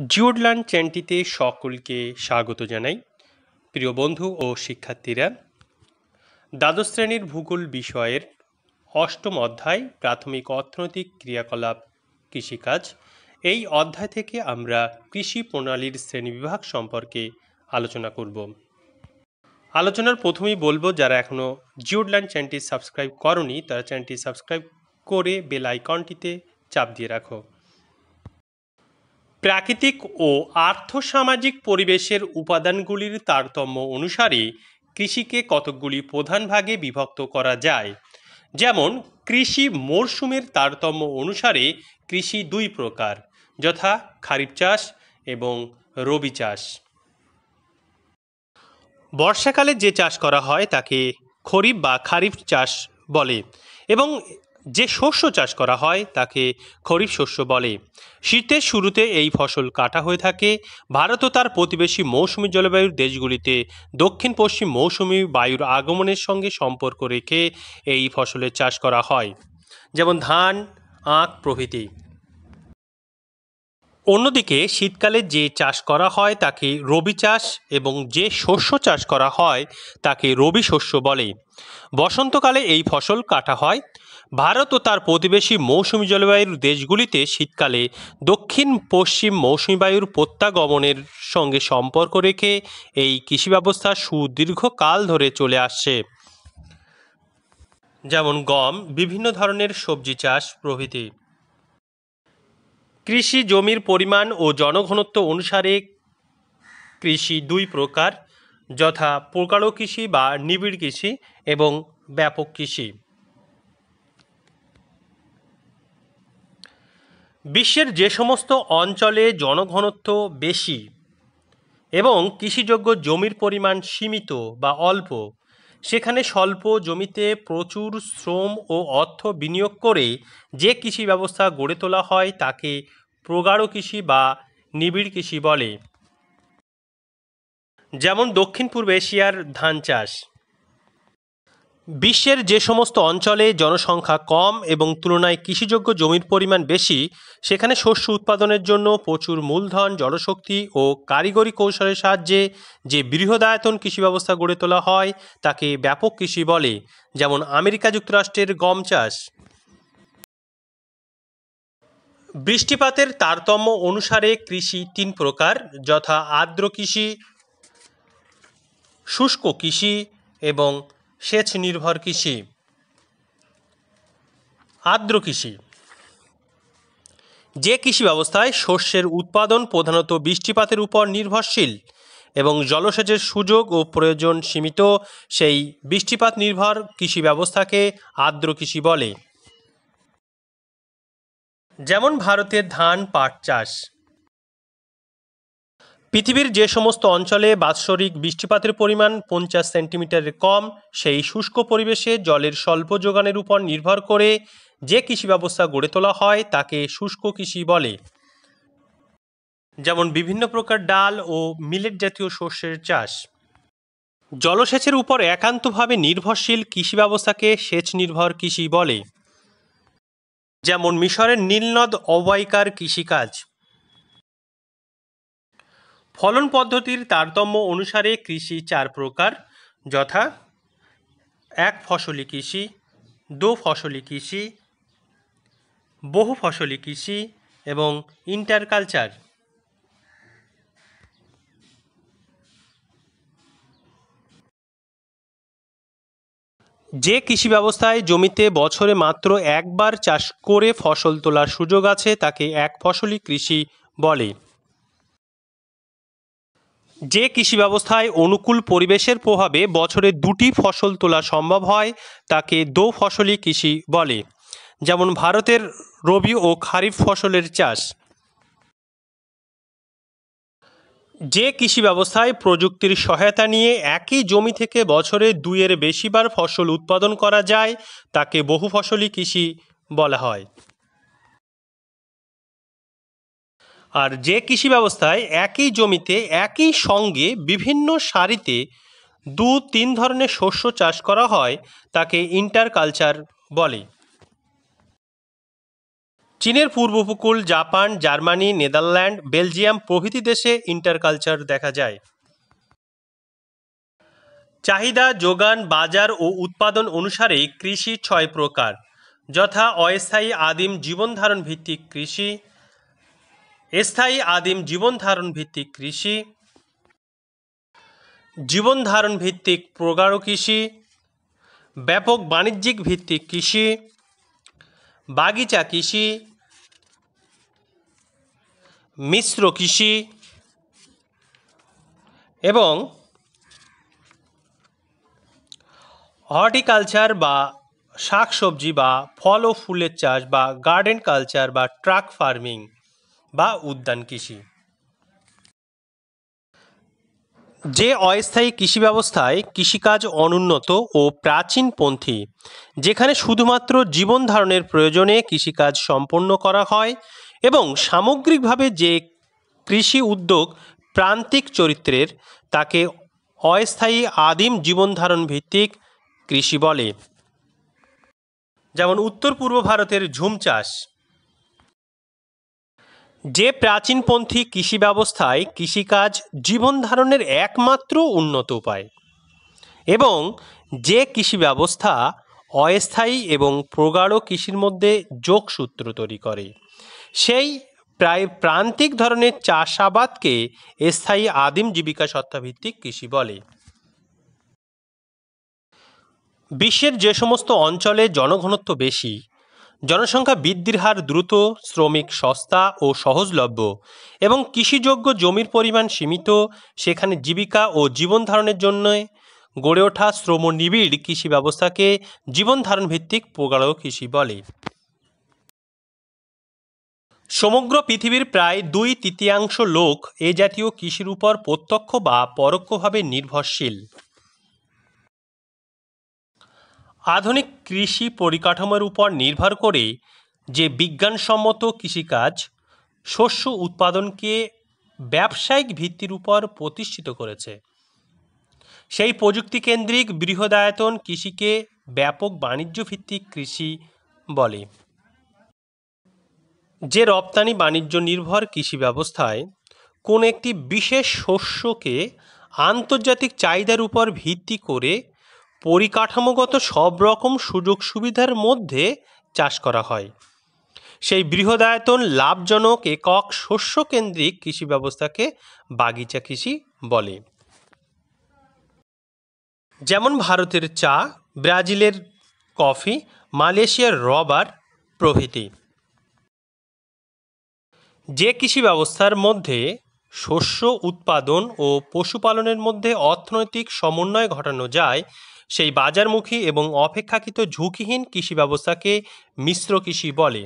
জিওডলার্ন চ্যানেলটিতে সকলকে স্বাগত জানাই। প্রিয় বন্ধু ও শিক্ষার্থীরা, দ্বাদশ শ্রেণীর ভূগোল বিষয়ের অষ্টম অধ্যায় প্রাথমিক অর্থনৈতিক ক্রিয়াকলাপ কৃষিকাজ, এই অধ্যায় থেকে আমরা কৃষি প্রণালীর শ্রেণীবিভাগ সম্পর্কে আলোচনা করব। আলোচনার প্রথমেই বলবো, যারা এখনও জিওডলার্ন চ্যানেলটি সাবস্ক্রাইব করনি তারা চ্যানেলটি সাবস্ক্রাইব করে বেল আইকনটিতে চাপ দিয়ে রাখো। প্রাকৃতিক ও আর্থসামাজিক পরিবেশের উপাদানগুলির তারতম্য অনুসারে কৃষিকে কতকগুলি প্রধান ভাগে বিভক্ত করা যায়। যেমন কৃষি মরশুমের তারতম্য অনুসারে কৃষি দুই প্রকার, যথা খারিফ চাষ এবং রবি চাষ। বর্ষাকালে যে চাষ করা হয় তাকে খরিফ বা খারিফ চাষ বলে এবং যে শস্য চাষ করা হয় তাকে খরিফ শস্য বলে। শীতের শুরুতে এই ফসল কাটা হয়ে থাকে। ভারত ও তার প্রতিবেশী মৌসুমী জলবায়ুর দেশগুলিতে দক্ষিণ পশ্চিম মৌসুমী বায়ুর আগমনের সঙ্গে সম্পর্ক রেখে এই ফসলের চাষ করা হয়, যেমন ধান, আখ প্রভৃতি। অন্যদিকে শীতকালে যে চাষ করা হয় তাকে রবি চাষ এবং যে শস্য চাষ করা হয় তাকে রবি শস্য বলে। বসন্তকালে এই ফসল কাটা হয়। ভারত ও তার প্রতিবেশী মৌসুমী জলবায়ুর দেশগুলিতে শীতকালে দক্ষিণ পশ্চিম মৌসুমী বায়ুর প্রত্যাগমনের সঙ্গে সম্পর্ক রেখে এই কৃষি ব্যবস্থা সুদীর্ঘকাল ধরে চলে আসছে, যেমন গম, বিভিন্ন ধরনের সবজি চাষ প্রভৃতি। কৃষি জমির পরিমাণ ও জনঘনত্ব অনুসারে কৃষি দুই প্রকার, যথা প্রকার কৃষি বা নিবিড় কৃষি এবং ব্যাপক কৃষি। বিশ্বের যে সমস্ত অঞ্চলে জনঘনত্ব বেশি এবং কৃষিযোগ্য জমির পরিমাণ সীমিত বা অল্প, সেখানে স্বল্প জমিতে প্রচুর শ্রম ও অর্থ বিনিয়োগ করে যে কৃষি ব্যবস্থা গড়ে তোলা হয় তাকে প্রগাঢ় কৃষি বা নিবিড় কৃষি বলে। যেমন দক্ষিণ পূর্ব এশিয়ার ধান চাষ। বিশ্বের যে সমস্ত অঞ্চলে জনসংখ্যা কম এবং তুলনায় কৃষিযোগ্য জমির পরিমাণ বেশি, সেখানে শস্য উৎপাদনের জন্য প্রচুর মূলধন, জনশক্তি ও কারিগরি কৌশলের সাহায্যে যে বৃহদায়তন কৃষি ব্যবস্থা গড়ে তোলা হয় তাকে ব্যাপক কৃষি বলে। যেমন আমেরিকা যুক্তরাষ্ট্রের গম চাষ। বৃষ্টিপাতের তারতম্য অনুসারে কৃষি তিন প্রকার, যথা আর্দ্র কৃষি, শুষ্ক কৃষি এবং সেচ নির্ভর কৃষি। আর্দ্র কৃষি যে কৃষি ব্যবস্থায় শস্যের উৎপাদন প্রধানত বৃষ্টিপাতের উপর নির্ভরশীল এবং জলসেচের সুযোগ ও প্রয়োজন সীমিত, সেই বৃষ্টিপাত নির্ভর কৃষি ব্যবস্থাকে আর্দ্র কৃষি বলে। যেমন ভারতের ধান, পাট চাষ। পৃথিবীর যে সমস্ত অঞ্চলে বাৎসরিক বৃষ্টিপাতের পরিমাণ 50 সেন্টিমিটারের কম, সেই শুষ্ক পরিবেশে জলের স্বল্প যোগানের উপর নির্ভর করে যে কৃষি ব্যবস্থা গড়ে তোলা হয় তাকে শুষ্ক কৃষি বলে। যেমন বিভিন্ন প্রকার ডাল ও মিলেট জাতীয় শস্যের চাষ। জলসেচের উপর একান্তভাবে নির্ভরশীল কৃষি ব্যবস্থাকে সেচ নির্ভর কৃষি বলে। যেমন মিশরের নীলনদ অববাহিকার কৃষিকাজ। ফলন পদ্ধতির তারতম্য অনুসারে কৃষি চার প্রকার, যথা এক ফসলি কৃষি, দো ফসলি কৃষি, বহু ফসলি কৃষি এবং ইন্টারকালচার। যে কৃষি ব্যবস্থায় জমিতে বছরে মাত্র একবার চাষ করে ফসল তোলার সুযোগ আছে তাকে এক ফসলি কৃষি বলে। যে কৃষি ব্যবস্থায় অনুকূল পরিবেশের প্রভাবে বছরে দুটি ফসল তোলা সম্ভব হয় তাকে দো ফসলি কৃষি বলে। যেমন ভারতের রবি ও খারিফ ফসলের চাষ। যে কৃষি ব্যবস্থায় প্রযুক্তির সহায়তা নিয়ে একই জমি থেকে বছরে দুইয়ের বেশিবার ফসল উৎপাদন করা যায় তাকে বহু ফসলি কৃষি বলা হয়। আর যে কৃষি ব্যবস্থায় একই জমিতে একই সঙ্গে বিভিন্ন সারিতে তিন ধরনের শস্য চাষ করা হয় তাকে ইন্টারকালচার বলে। চীনের পূর্ব উপকূল, জাপান, জার্মানি, নেদারল্যান্ড, বেলজিয়াম প্রভৃতি দেশে ইন্টারকালচার দেখা যায়। চাহিদা, যোগান, বাজার ও উৎপাদন অনুসারে কৃষি 6 প্রকার, যথা অস্থায়ী আদিম জীবনধারণ ভিত্তিক কৃষি, স্থায়ী আদিম জীবনধারণ ভিত্তিক কৃষি, জীবনধারণ ভিত্তিক প্রগাঢ় কৃষি, ব্যাপক বাণিজ্যিক ভিত্তিক কৃষি, বাগিচা কৃষি, মিশ্র কৃষি এবং হর্টিকালচার বা শাকসবজি বা ফল ও ফুলের চাষ বা গার্ডেন কালচার বা ট্রাক ফার্মিং বা উদ্যান কৃষি। যে অস্থায়ী কৃষি ব্যবস্থায় কৃষিকাজ অনুন্নত ও প্রাচীনপন্থী, যেখানে শুধুমাত্র জীবন ধারণের প্রয়োজনে কৃষিকাজ সম্পন্ন করা হয় এবং সামগ্রিকভাবে যে কৃষি উদ্যোগ প্রান্তিক চরিত্রের, তাকে অস্থায়ী আদিম জীবনধারণ ভিত্তিক কৃষি বলে। যেমন উত্তর পূর্ব ভারতের ঝুম চাষ। যে প্রাচীনপন্থী কৃষি ব্যবস্থায় কৃষিকাজ জীবন ধারণের একমাত্র উন্নত উপায় এবং যে কৃষি ব্যবস্থা অস্থায়ী এবং প্রগাঢ় কৃষির মধ্যে যোগসূত্র তৈরি করে, সেই প্রায় প্রান্তিক ধরনের চাষাবাদকে স্থায়ী আদিম জীবিকা সত্তাভিত্তিক কৃষি বলে। বিশ্বের যে সমস্ত অঞ্চলে জনঘনত্ব বেশি, জনসংখ্যা বৃদ্ধির হার দ্রুত, শ্রমিক সস্তা ও সহজলভ্য এবং কৃষিযোগ্য জমির পরিমাণ সীমিত, সেখানে জীবিকা ও জীবন ধারণের জন্য গড়ে ওঠা শ্রমনিবিড় কৃষি ব্যবস্থাকে জীবন ধারণ ভিত্তিক প্রগাঢ় কৃষি বলে। সমগ্র পৃথিবীর প্রায় 2/3 লোক এ জাতীয় কৃষির উপর প্রত্যক্ষ বা পরোক্ষভাবে নির্ভরশীল। আধুনিক কৃষি পরিকাঠামোর উপর নির্ভর করে যে বিজ্ঞানসম্মত কৃষিকাজ শস্য উৎপাদনকে ব্যবসায়িক ভিত্তির উপর প্রতিষ্ঠিত করেছে, সেই প্রযুক্তিকেন্দ্রিক বৃহদায়তন কৃষিকে ব্যাপক বাণিজ্য ভিত্তিক কৃষি বলে। যে রপ্তানি বাণিজ্য নির্ভর কৃষি ব্যবস্থায় কোন একটি বিশেষ শস্যকে আন্তর্জাতিক চাহিদার উপর ভিত্তি করে পরিকাঠামোগত সব রকম সুযোগ সুবিধার মধ্যে চাষ করা হয়, সেই বৃহদায়তন লাভজনক একক শস্যকেন্দ্রিক কৃষি ব্যবস্থাকে বাগিচা কৃষি বলে। যেমন ভারতের চা, ব্রাজিলের কফি, মালয়েশিয়ার রবার প্রভৃতি। যে কৃষি ব্যবস্থার মধ্যে শস্য উৎপাদন ও পশুপালনের মধ্যে অর্থনৈতিক সমন্বয় ঘটানো যায়, সেই বাজারমুখী এবং অপেক্ষাকৃত ঝুঁকিহীন কৃষি ব্যবস্থাকে মিশ্র কৃষি বলে।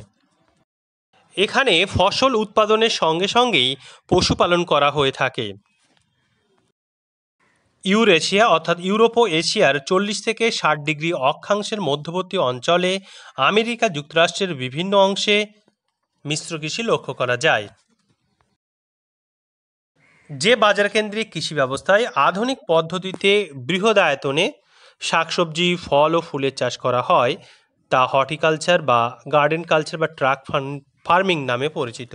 এখানে ফসল উৎপাদনের সঙ্গে সঙ্গেই পশুপালন করা হয়ে থাকে। ইউরেশিয়া অর্থাৎ ইউরোপ ও এশিয়ার 40 থেকে 60 ডিগ্রি অক্ষাংশের মধ্যবর্তী অঞ্চলে আমেরিকা যুক্তরাষ্ট্রের বিভিন্ন অংশে মিশ্র কৃষি লক্ষ্য করা যায়। যে বাজারকেন্দ্রিক কৃষি ব্যবস্থায় আধুনিক পদ্ধতিতে বৃহদায়তনে শাকসবজি, ফল ও ফুলের চাষ করা হয়, তা হর্টিকালচার বা গার্ডেন কালচার বা ট্রাক ফার্মিং নামে পরিচিত।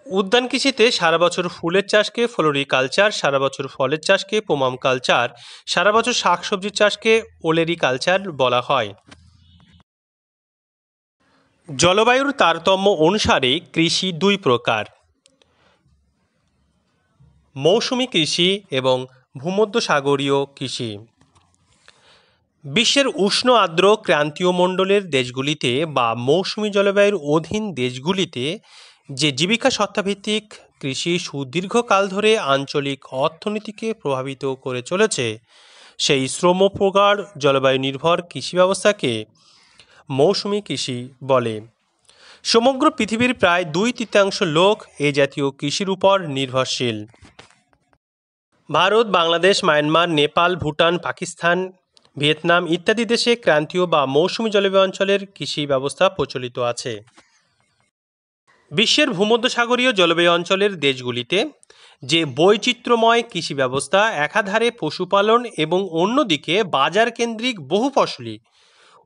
উদ্যান কৃষিতে সারা বছর ফুলের চাষকে ফ্লোরিকালচার, সারা বছর ফলের চাষকে পোমাম কালচার, সারা বছর শাকসবজির চাষকে ওলেরিকালচার বলা হয়। জলবায়ুর তারতম্য অনুসারে কৃষি 2 প্রকার, মৌসুমী কৃষি এবং ভূমধ্যসাগরীয় কৃষি। বিশ্বের উষ্ণ আর্দ্র ক্রান্তীয় মণ্ডলের দেশগুলিতে বা মৌসুমী জলবায়ুর অধীন দেশগুলিতে যে জীবিকা সত্তাভিত্তিক কৃষি সুদীর্ঘকাল ধরে আঞ্চলিক অর্থনীতিকে প্রভাবিত করে চলেছে, সেই শ্রমপ্রগাঢ় জলবায়ু নির্ভর কৃষি ব্যবস্থাকে মৌসুমী কৃষি বলে। সমগ্র পৃথিবীর প্রায় 2/3 লোক এ জাতীয় কৃষির উপর নির্ভরশীল। ভারত, বাংলাদেশ, মায়ানমার, নেপাল, ভুটান, পাকিস্তান, ভিয়েতনাম ইত্যাদি দেশে ক্রান্তীয় বা মৌসুমী জলবায়ু অঞ্চলের কৃষি ব্যবস্থা প্রচলিত আছে। বিশ্বের ভূমধ্যসাগরীয় জলবায়ু অঞ্চলের দেশগুলিতে যে বৈচিত্র্যময় কৃষি ব্যবস্থা, একাধারে পশুপালন এবং অন্যদিকে বাজার কেন্দ্রিক বহু ফসলি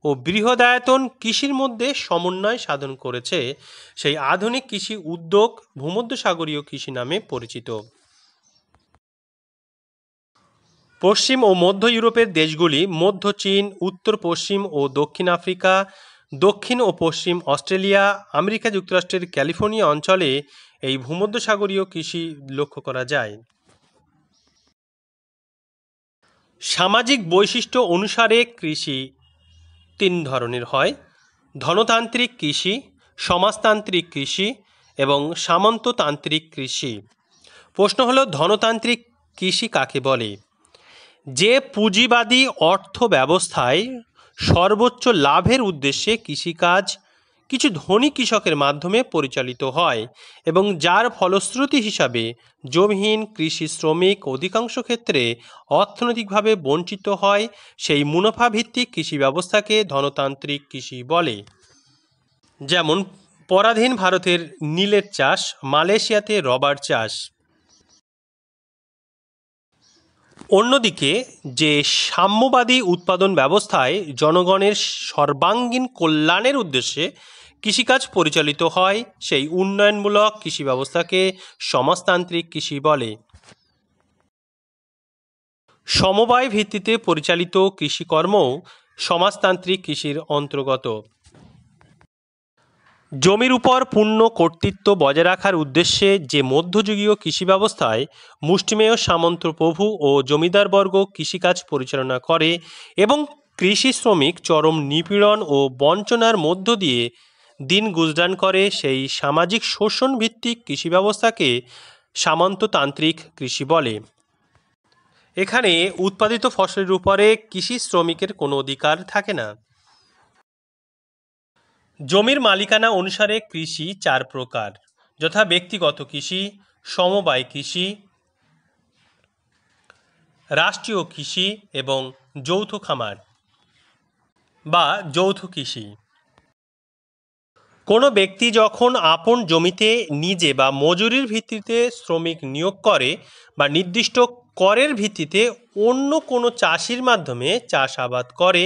ও বৃহদায়তন কৃষির মধ্যে সমন্বয় সাধন করেছে সেই আধুনিক কৃষি উদ্যোগ ভূমধ্যসাগরীয় কৃষি নামে পরিচিত। পশ্চিম ও মধ্য ইউরোপের দেশগুলি মধ্য চীন, উত্তর পশ্চিম ও দক্ষিণ আফ্রিকা, দক্ষিণ ও পশ্চিম অস্ট্রেলিয়া, আমেরিকা যুক্তরাষ্ট্রের ক্যালিফোর্নিয়া অঞ্চলে এই ভূমধ্যসাগরীয় কৃষি লক্ষ্য করা যায়। সামাজিক বৈশিষ্ট্য অনুসারে কৃষি তিন ধরনের হয়: ধনতান্ত্রিক কৃষি, সমাজতান্ত্রিক কৃষি এবং সামন্ততান্ত্রিক কৃষি। প্রশ্ন হলো, ধনতান্ত্রিক কৃষি কাকে বলে? যে পুঁজিবাদী অর্থ ব্যবস্থায় সর্বোচ্চ লাভের উদ্দেশ্যে কৃষিকাজ কিছু ধনী কৃষকের মাধ্যমে পরিচালিত হয় এবং যার ফলশ্রুতি হিসাবে জমিহীন কৃষি শ্রমিক অধিকাংশ ক্ষেত্রে অর্থনৈতিকভাবে বঞ্চিত হয়, সেই মুনাফাভিত্তিক কৃষি ব্যবস্থাকে ধনতান্ত্রিক কৃষি বলে। যেমন পরাধীন ভারতের নীলের চাষ, মালয়েশিয়াতে রবার চাষ। অন্যদিকে যে সাম্যবাদী উৎপাদন ব্যবস্থায় জনগণের সর্বাঙ্গীন কল্যাণের উদ্দেশ্যে কৃষিকাজ পরিচালিত হয়, সেই উন্নয়নমূলক কৃষি ব্যবস্থাকে সমাজতান্ত্রিক কৃষি বলে। সমবায় ভিত্তিতে পরিচালিত কৃষিকর্মও সমাজতান্ত্রিক কৃষির অন্তর্গত। জমির উপর পূর্ণ কর্তৃত্ব বজায় রাখার উদ্দেশ্যে যে মধ্যযুগীয় কৃষি ব্যবস্থায় মুষ্টিমেয় সামন্ত প্রভু ও জমিদারবর্গ কৃষিকাজ পরিচালনা করে এবং কৃষি শ্রমিক চরম নিপীড়ন ও বঞ্চনার মধ্য দিয়ে দিন গুজরান করে, সেই সামাজিক শোষণ ভিত্তিক কৃষি ব্যবস্থাকে সামন্ততান্ত্রিক কৃষি বলে। এখানে উৎপাদিত ফসলের উপরে কৃষি শ্রমিকের কোনো অধিকার থাকে না। জমির মালিকানা অনুসারে কৃষি চার প্রকার, যথা ব্যক্তিগত কৃষি, সমবায় কৃষি, রাষ্ট্রীয় কৃষি এবং যৌথ খামার বা যৌথ কৃষি। কোনো ব্যক্তি যখন আপন জমিতে নিজে বা মজুরির ভিত্তিতে শ্রমিক নিয়োগ করে বা নির্দিষ্ট করের ভিত্তিতে অন্য কোনো চাষির মাধ্যমে চাষাবাদ করে,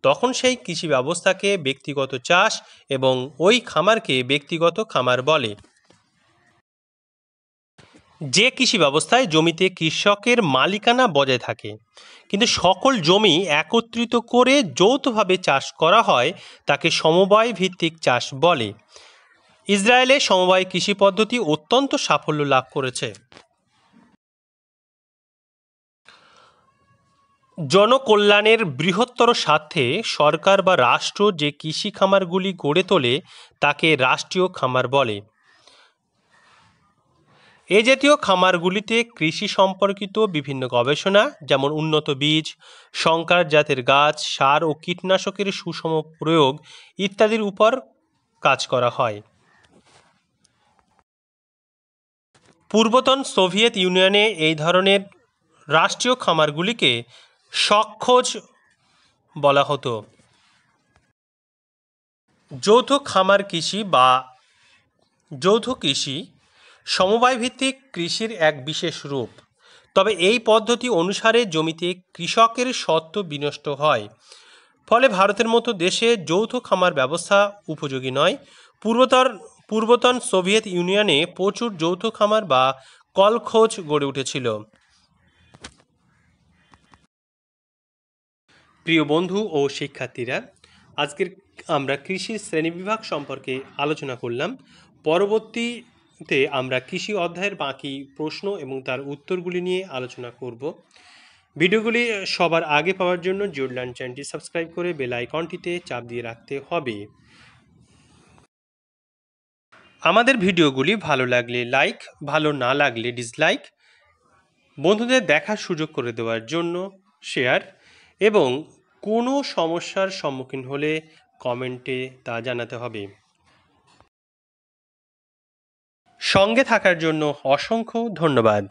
তখন সেই কৃষি ব্যবস্থাকে ব্যক্তিগত চাষ এবং ওই খামারকে ব্যক্তিগত খামার বলে। যে কৃষি ব্যবস্থায় জমিতে কৃষকের মালিকানা বজায় থাকে কিন্তু সকল জমি একত্রিত করে যৌথভাবে চাষ করা হয়, তাকে সমবায় ভিত্তিক চাষ বলে। ইসরায়েলে সমবায় কৃষি পদ্ধতি অত্যন্ত সাফল্য লাভ করেছে। জনকল্যাণের বৃহত্তর স্বার্থে সরকার বা রাষ্ট্র যে কৃষি খামারগুলি গড়ে তোলে তাকে রাষ্ট্রীয় খামার বলে। এ জাতীয় খামারগুলিতে কৃষি সম্পর্কিত বিভিন্ন গবেষণা, যেমন উন্নত বীজ, সংকর জাতের গাছ, সার ও কীটনাশকের সুষম প্রয়োগ ইত্যাদির উপর কাজ করা হয়। পূর্বতন সোভিয়েত ইউনিয়নে এই ধরনের রাষ্ট্রীয় খামারগুলিকে সখখোজ বলা হতো। যৌথ খামার কৃষি বা যৌথ কৃষি সমবায় ভিত্তিক কৃষির এক বিশেষ রূপ, তবে এই পদ্ধতি অনুসারে জমিতে কৃষকের স্বত্ব বিনষ্ট হয়, ফলে ভারতের মতো দেশে যৌথ খামার ব্যবস্থা উপযোগী নয়। পূর্বতন সোভিয়েত ইউনিয়নে প্রচুর যৌথ খামার বা কলখোজ গড়ে উঠেছিল। প্রিয় বন্ধু ও শিক্ষার্থীরা, আজকের আমরা কৃষি শ্রেণীবিভাগ সম্পর্কে আলোচনা করলাম। পরবর্তীতে আমরা কৃষি অধ্যায়ের বাকি প্রশ্ন এবং তার উত্তরগুলি নিয়ে আলোচনা করব। ভিডিওগুলি সবার আগে পাওয়ার জন্য জিওড লার্ন চ্যানেলটি সাবস্ক্রাইব করে বেল আইকনটিতে চাপ দিয়ে রাখতে হবে। আমাদের ভিডিওগুলি ভালো লাগলে লাইক, ভালো না লাগলে ডিসলাইক, বন্ধুদের দেখার সুযোগ করে দেওয়ার জন্য শেয়ার, এবং কোনো সমস্যার সম্মুখীন হলে কমেন্টে তা জানাতে হবে। সঙ্গে থাকার জন্য অসংখ্য ধন্যবাদ।